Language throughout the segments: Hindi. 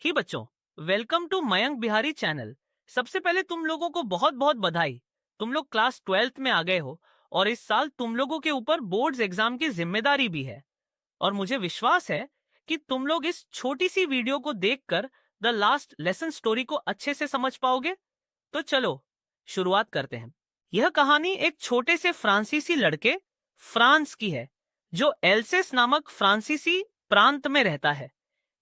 ही बच्चों, welcome to Mayank Bihari channel. सबसे पहले तुम लोगों को बहुत बहुत बधाई। तुम लोग क्लास 12th में आ गए हो और इस साल तुम लोगों के ऊपर बोर्ड्स एग्जाम की जिम्मेदारी भी है। और मुझे विश्वास है कि तुम लोग इस छोटी सी वीडियो को देखकर द लास्ट लेसन स्टोरी को अच्छे से समझ पाओगे। तो चलो शुरुआत करते हैं। यह कहानी एक छोटे से फ्रांसीसी लड़के फ्रांस की है, जो एल्सेस नामक फ्रांसीसी प्रांत में रहता है।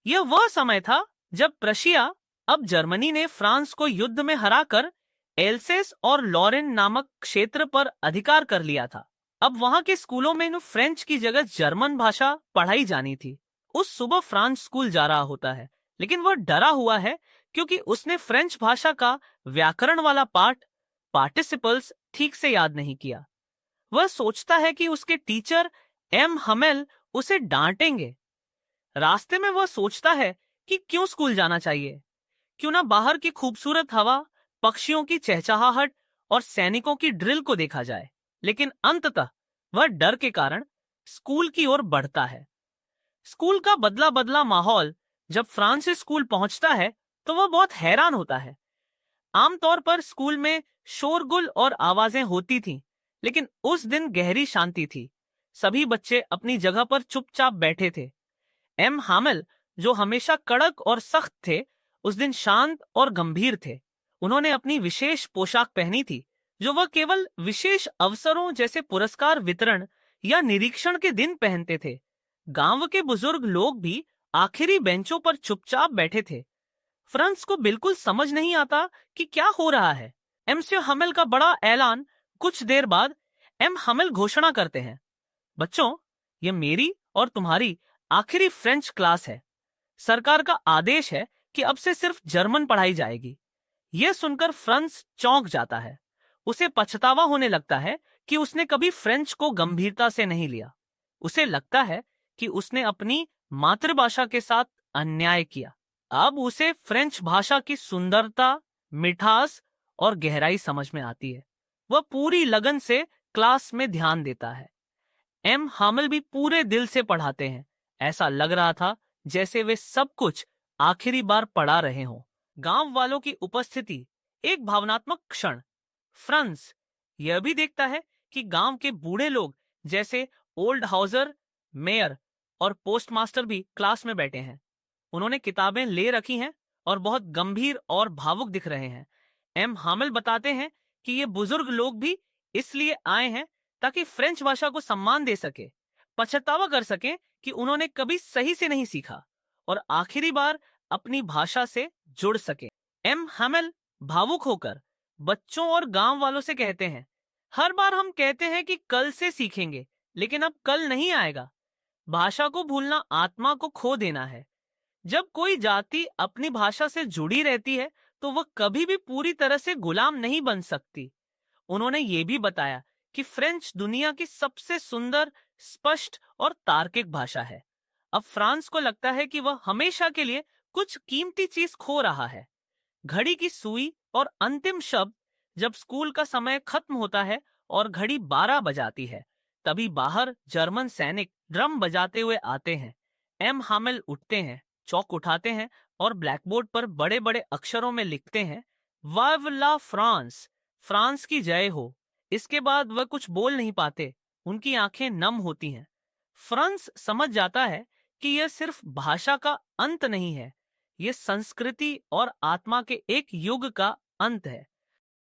यह वह समय था जब प्रशिया, अब जर्मनी, ने फ्रांस को युद्ध में हराकर एल्सेस और लॉरेन नामक क्षेत्र पर अधिकार कर लिया था। अब वहां के स्कूलों में फ्रेंच की जगह जर्मन भाषा पढ़ाई जानी थी। उस सुबह फ्रांस स्कूल जा रहा होता है, लेकिन वह डरा हुआ है क्योंकि उसने फ्रेंच भाषा का व्याकरण वाला पार्ट, पार्टिसिपल्स, ठीक से याद नहीं किया। वह सोचता है कि उसके टीचर एम हमेल उसे डांटेंगे। रास्ते में वह सोचता है कि क्यों स्कूल जाना चाहिए, क्यों ना बाहर की खूबसूरत हवा, पक्षियों की चहचहाहट और सैनिकों की ड्रिल को देखा जाए। लेकिन अंततः वह डर के कारण स्कूल की ओर बढ़ता है। स्कूल का बदला बदला माहौल। जब फ्रांसिस स्कूल पहुंचता है तो वह बहुत हैरान होता है। आमतौर पर स्कूल में शोरगुल और आवाजें होती थीं, लेकिन उस दिन गहरी शांति थी। सभी बच्चे अपनी जगह पर चुपचाप बैठे थे। एम हामिल, जो हमेशा कड़क और सख्त थे, उस दिन शांत और गंभीर थे। उन्होंने अपनी विशेष पोशाक पहनी थी, जो वह केवल विशेष अवसरों जैसे पुरस्कार वितरण या निरीक्षण के दिन पहनते थे। गांव के बुजुर्ग लोग भी आखिरी बेंचों पर चुपचाप बैठे थे। फ्रांस को बिल्कुल समझ नहीं आता कि क्या हो रहा है। एमसी हमिल का बड़ा ऐलान। कुछ देर बाद एम हमिल घोषणा करते हैं, बच्चों, ये मेरी और तुम्हारी आखिरी फ्रेंच क्लास है। सरकार का आदेश है कि अब से सिर्फ जर्मन पढ़ाई जाएगी। यह सुनकर फ्रांस चौंक जाता है। उसे पछतावा होने लगता है कि उसने कभी फ्रेंच को गंभीरता से नहीं लिया। उसे लगता है कि उसने अपनी मातृभाषा के साथ अन्याय किया। अब उसे फ्रेंच भाषा की सुंदरता, मिठास और गहराई समझ में आती है। वह पूरी लगन से क्लास में ध्यान देता है। एम हामिल भी पूरे दिल से पढ़ाते हैं। ऐसा लग रहा था जैसे वे सब कुछ आखिरी बार पढ़ा रहे हों। गांव वालों की उपस्थिति, एक भावनात्मक क्षण। फ्रांस यह भी देखता है कि गांव के बूढ़े लोग जैसे ओल्ड हाउजर, मेयर और पोस्टमास्टर भी क्लास में बैठे हैं। उन्होंने किताबें ले रखी हैं और बहुत गंभीर और भावुक दिख रहे हैं। एम हामिल बताते हैं कि ये बुजुर्ग लोग भी इसलिए आए हैं ताकि फ्रेंच भाषा को सम्मान दे सके, पछतावा कर सकें कि उन्होंने कभी सही से नहीं सीखा और आखिरी बार अपनी भाषा से जुड़ सके। एम हामिल भावुक होकर बच्चों और गांव वालों से कहते हैं, हर बार हम कहते हैं कि कल से सीखेंगे, लेकिन अब कल नहीं आएगा। भाषा को भूलना आत्मा को खो देना है। जब कोई जाति अपनी भाषा से जुड़ी रहती है तो वह कभी भी पूरी तरह से गुलाम नहीं बन सकती। उन्होंने ये भी बताया कि फ्रेंच दुनिया की सबसे सुंदर, स्पष्ट और तार्किक भाषा है। अब फ्रांस को लगता है कि वह हमेशा के लिए कुछ कीमती चीज खो रहा है। घड़ी की सुई और अंतिम शब्द। जब स्कूल का समय खत्म होता है और घड़ी 12 बजाती है, तभी बाहर जर्मन सैनिक ड्रम बजाते हुए आते हैं। एम हामिल उठते हैं, चौक उठाते हैं और ब्लैकबोर्ड पर बड़े बड़े अक्षरों में लिखते हैं, वाव ला फ्रांस, फ्रांस की जय हो। इसके बाद वह कुछ बोल नहीं पाते। उनकी आंखें नम होती हैं। फ्रांस समझ जाता है कि यह सिर्फ भाषा का अंत नहीं है, ये संस्कृति और आत्मा के एक युग का अंत है।